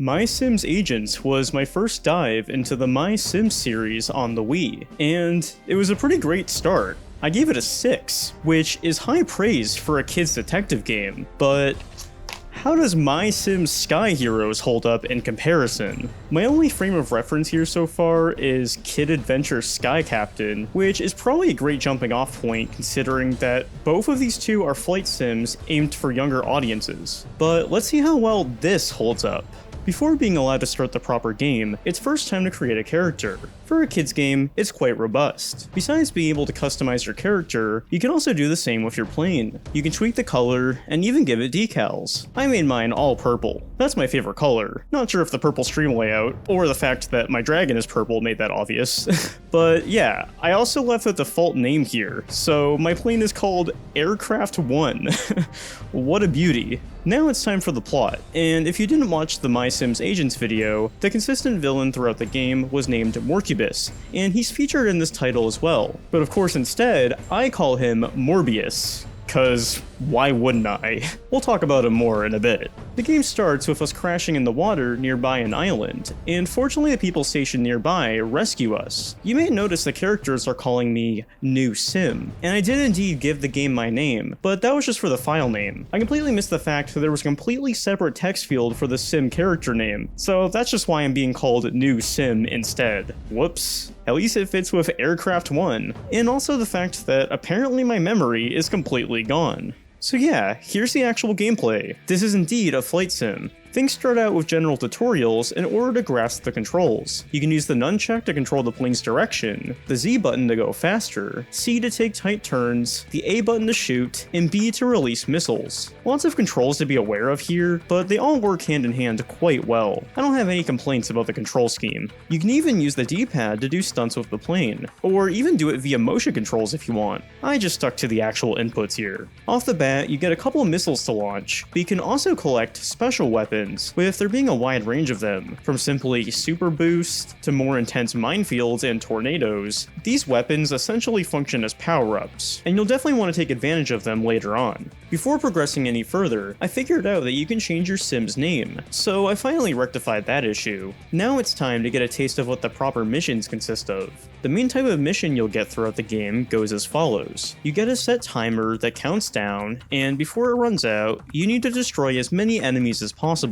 MySims Agents was my first dive into the MySims series on the Wii, and it was a pretty great start. I gave it a 6, which is high praise for a kid's detective game, but how does MySims SkyHeroes hold up in comparison? My only frame of reference here so far is Kid Adventure Sky Captain, which is probably a great jumping off point considering that both of these two are flight sims aimed for younger audiences. But let's see how well this holds up. Before being allowed to start the proper game, it's first time to create a character. For a kid's game, it's quite robust. Besides being able to customize your character, you can also do the same with your plane. You can tweak the color, and even give it decals. I made mine all purple. That's my favorite color. Not sure if the purple stream layout, or the fact that my dragon is purple made that obvious. But yeah, I also left the default name here, so my plane is called Aircraft 1. What a beauty. Now it's time for the plot, and if you didn't watch the MySims Agents video, the consistent villain throughout the game was named Morcubus, and he's featured in this title as well. But of course instead, I call him Morbius. 'Cause why wouldn't I? We'll talk about him more in a bit. The game starts with us crashing in the water nearby an island, and fortunately the people stationed nearby rescue us. You may notice the characters are calling me New Sim, and I did indeed give the game my name, but that was just for the file name. I completely missed the fact that there was a completely separate text field for the Sim character name, so that's just why I'm being called New Sim instead. Whoops. At least it fits with Aircraft 1, and also the fact that apparently my memory is completely gone. So yeah, here's the actual gameplay. This is indeed a flight sim. Things start out with general tutorials in order to grasp the controls. You can use the nunchuck to control the plane's direction, the Z button to go faster, C to take tight turns, the A button to shoot, and B to release missiles. Lots of controls to be aware of here, but they all work hand in hand quite well. I don't have any complaints about the control scheme. You can even use the D-pad to do stunts with the plane, or even do it via motion controls if you want. I just stuck to the actual inputs here. Off the bat, you get a couple of missiles to launch, but you can also collect special weapons, with there being a wide range of them, from simply super boost to more intense minefields and tornadoes. These weapons essentially function as power-ups, and you'll definitely want to take advantage of them later on. Before progressing any further, I figured out that you can change your sim's name, so I finally rectified that issue. Now it's time to get a taste of what the proper missions consist of. The main type of mission you'll get throughout the game goes as follows. You get a set timer that counts down, and before it runs out, you need to destroy as many enemies as possible.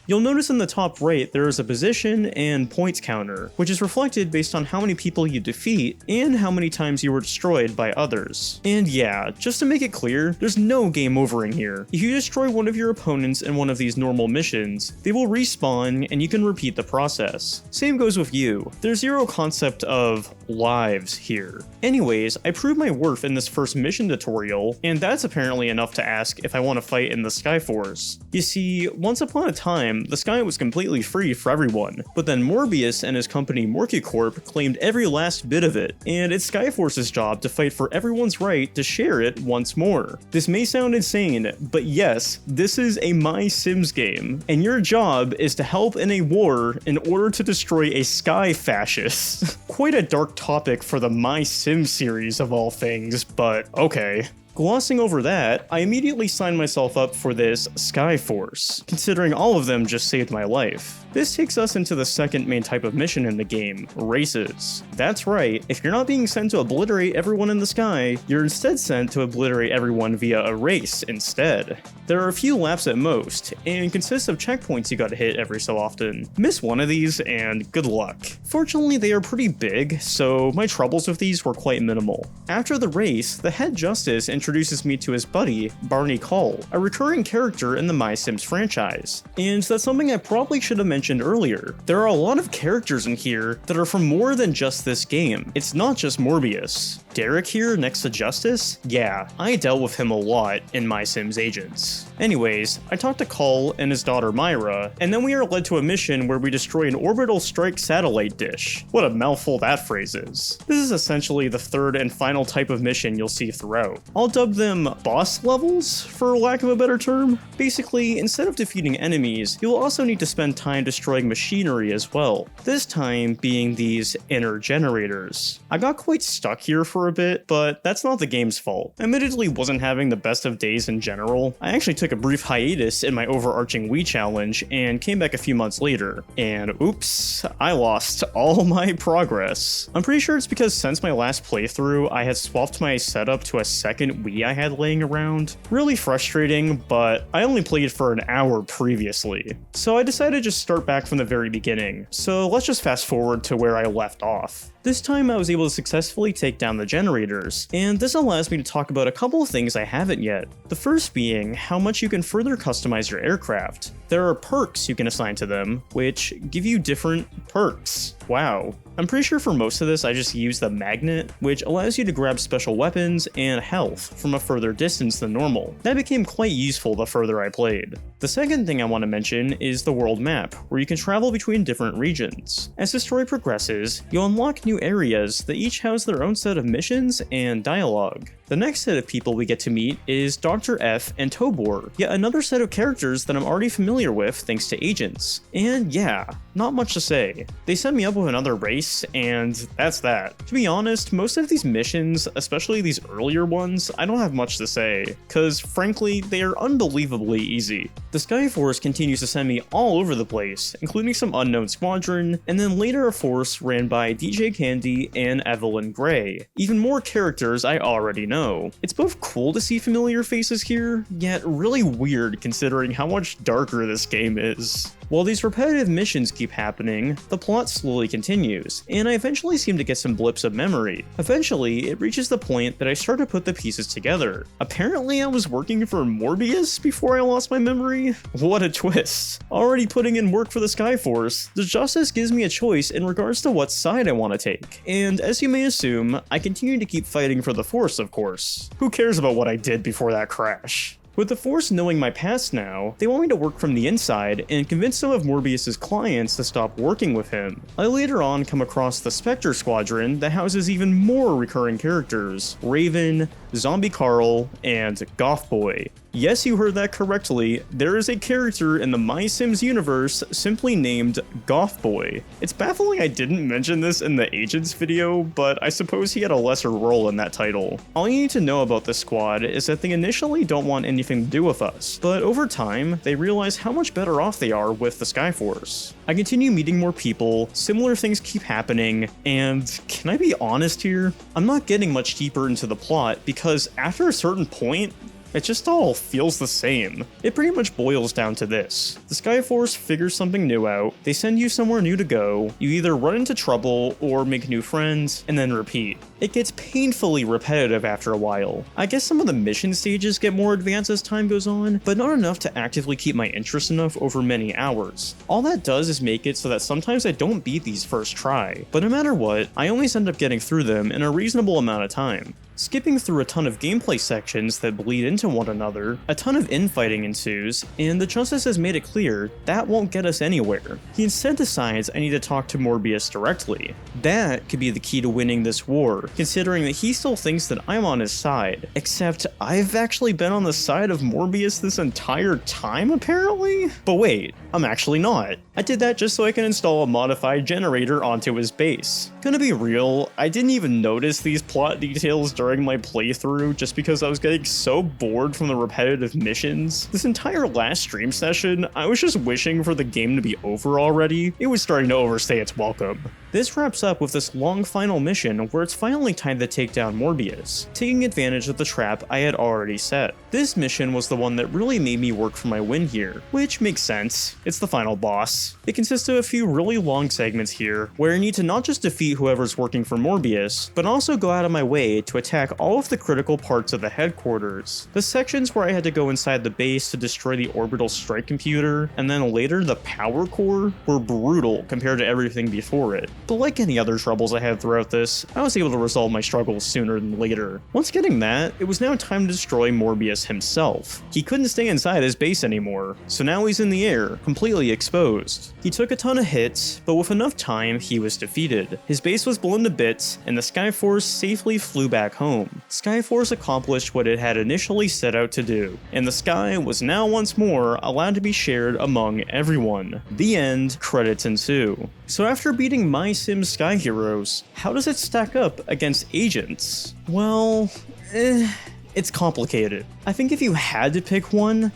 You'll notice in the top right there is a position and points counter, which is reflected based on how many people you defeat and how many times you were destroyed by others. And yeah, just to make it clear, there's no game over in here. If you destroy one of your opponents in one of these normal missions, they will respawn and you can repeat the process. Same goes with you. There's zero concept of lives here. Anyways, I proved my worth in this first mission tutorial, and that's apparently enough to ask if I want to fight in the Skyforce. You see, once upon a time, the sky was completely free for everyone, but then Morbius and his company Morcucorp claimed every last bit of it, and it's Skyforce's job to fight for everyone's right to share it once more. This may sound insane, but yes, this is a MySims game, and your job is to help in a war in order to destroy a sky fascist. Quite a dark topic for the MySims series of all things, but okay. Glossing over that, I immediately signed myself up for this Skyforce, considering all of them just saved my life. This takes us into the second main type of mission in the game, races. That's right, if you're not being sent to obliterate everyone in the sky, you're instead sent to obliterate everyone via a race instead. There are a few laps at most, and consists of checkpoints you gotta hit every so often. Miss one of these and good luck. Fortunately, they are pretty big, so my troubles with these were quite minimal. After the race, the head justice introduces me to his buddy, Barney Call, a recurring character in the MySims franchise. And that's something I probably should have mentioned earlier. There are a lot of characters in here that are from more than just this game. It's not just Morbius. Derek here next to Justice? Yeah, I dealt with him a lot in MySims Agents. Anyways, I talked to Call and his daughter Myra, and then we are led to a mission where we destroy an orbital strike satellite dish. What a mouthful that phrase is. This is essentially the third and final type of mission you'll see throughout. I'll dub them boss levels, for lack of a better term. Basically, instead of defeating enemies, you'll also need to spend time destroying machinery as well, this time being these inner generators. I got quite stuck here for for a bit, but that's not the game's fault. I admittedly wasn't having the best of days in general. I actually took a brief hiatus in my overarching Wii challenge and came back a few months later, and oops, I lost all my progress. I'm pretty sure it's because since my last playthrough, I had swapped my setup to a second Wii I had laying around. Really frustrating, but I only played for an hour previously. So I decided to just start back from the very beginning. So let's just fast forward to where I left off. This time I was able to successfully take down the generators, and this allows me to talk about a couple of things I haven't yet. The first being how much you can further customize your aircraft. There are perks you can assign to them, which give you different perks. Wow. I'm pretty sure for most of this I just used the magnet, which allows you to grab special weapons and health from a further distance than normal. That became quite useful the further I played. The second thing I want to mention is the world map, where you can travel between different regions. As the story progresses, you'll unlock new areas that each house their own set of missions and dialogue. The next set of people we get to meet is Dr. F and Tobor, yet another set of characters that I'm already familiar with thanks to agents. And yeah, not much to say. They set me up with another race, and that's that. To be honest, most of these missions, especially these earlier ones, I don't have much to say, cause frankly, they are unbelievably easy. The Sky Force continues to send me all over the place, including some unknown squadron, and then later a force ran by DJ Candy and Evelyn Gray. Even more characters I already know. It's both cool to see familiar faces here, yet really weird considering how much darker this game is. While these repetitive missions keep happening, the plot slowly continues, and I eventually seem to get some blips of memory. Eventually, it reaches the point that I start to put the pieces together. Apparently I was working for Morbius before I lost my memory? What a twist. Already putting in work for the Sky Force, the Justice gives me a choice in regards to what side I want to take. And as you may assume, I continue to keep fighting for the Force, of course. Who cares about what I did before that crash? With the Force knowing my past now, they want me to work from the inside and convince some of Morbius's clients to stop working with him. I later on come across the Spectre Squadron that houses even more recurring characters: Raven, Zombie Carl, and Goth Boy. Yes, you heard that correctly, there is a character in the MySims universe simply named Goth Boy. It's baffling I didn't mention this in the Agents video, but I suppose he had a lesser role in that title. All you need to know about this squad is that they initially don't want anything to do with us, but over time, they realize how much better off they are with the Sky Force. I continue meeting more people, similar things keep happening, and can I be honest here? I'm not getting much deeper into the plot because after a certain point, it just all feels the same. It pretty much boils down to this. The Sky Force figures something new out, they send you somewhere new to go, you either run into trouble or make new friends, and then repeat. It gets painfully repetitive after a while. I guess some of the mission stages get more advanced as time goes on, but not enough to actively keep my interest enough over many hours. All that does is make it so that sometimes I don't beat these first try, but no matter what, I always end up getting through them in a reasonable amount of time. Skipping through a ton of gameplay sections that bleed into one another, a ton of infighting ensues, and the Justice has made it clear that won't get us anywhere. He instead decides I need to talk to Morbius directly. That could be the key to winning this war, considering that he still thinks that I'm on his side. Except I've actually been on the side of Morbius this entire time apparently? But wait, I'm actually not. I did that just so I can install a modified generator onto his base. Gonna be real, I didn't even notice these plot details during my playthrough just because I was getting so bored from the repetitive missions. This entire last stream session, I was just wishing for the game to be over already. It was starting to overstay its welcome. This wraps up with this long final mission where it's finally time to take down Morbius, taking advantage of the trap I had already set. This mission was the one that really made me work for my win here, which makes sense. It's the final boss. It consists of a few really long segments here where I need to not just defeat whoever's working for Morbius, but also go out of my way to attack all of the critical parts of the headquarters. The sections where I had to go inside the base to destroy the orbital strike computer, and then later the power core, were brutal compared to everything before it. But like any other troubles I had throughout this, I was able to resolve my struggles sooner than later. Once getting that, it was now time to destroy Morbius himself. He couldn't stay inside his base anymore, so now he's in the air, completely exposed. He took a ton of hits, but with enough time, he was defeated. His base was blown to bits, and the Sky Force safely flew back home. Sky Force accomplished what it had initially set out to do, and the sky was now once more allowed to be shared among everyone. The end, credits ensue. So after beating MySims SkyHeroes, how does it stack up against Agents? Well, it's complicated. I think if you had to pick one,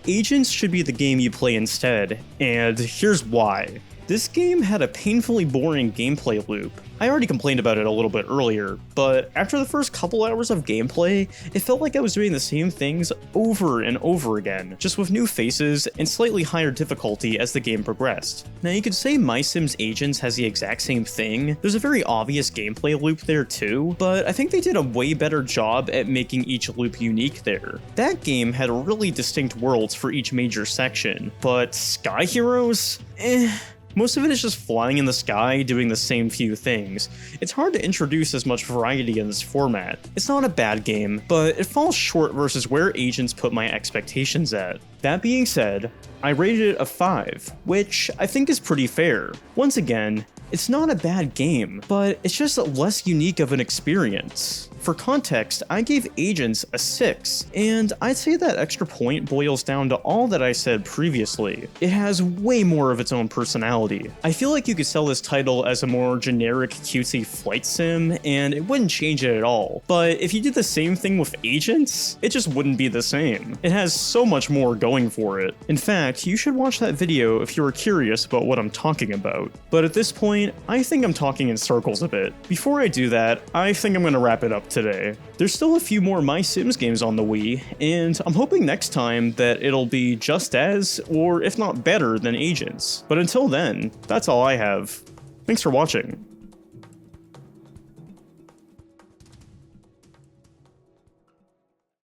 Agents should be the game you play instead, and here's why. This game had a painfully boring gameplay loop. I already complained about it a little bit earlier, but after the first couple hours of gameplay, it felt like I was doing the same things over and over again, just with new faces and slightly higher difficulty as the game progressed. Now you could say MySims Agents has the exact same thing. There's a very obvious gameplay loop there too, but I think they did a way better job at making each loop unique there. That game had really distinct worlds for each major section, but Sky Heroes? Most of it is just flying in the sky, doing the same few things. It's hard to introduce as much variety in this format. It's not a bad game, but it falls short versus where Agents put my expectations at. That being said, I rated it a 5, which I think is pretty fair. Once again, it's not a bad game, but it's just less unique of an experience. For context, I gave Agents a 6, and I'd say that extra point boils down to all that I said previously. It has way more of its own personality. I feel like you could sell this title as a more generic cutesy flight sim, and it wouldn't change it at all. But if you did the same thing with Agents, it just wouldn't be the same. It has so much more going for it. In fact, you should watch that video if you are curious about what I'm talking about. But at this point, I think I'm talking in circles a bit. Before I do that, I think I'm gonna wrap it up today. There's still a few more MySims games on the Wii, and I'm hoping next time that it'll be just as, or if not better than Agents. But until then, that's all I have. Thanks for watching.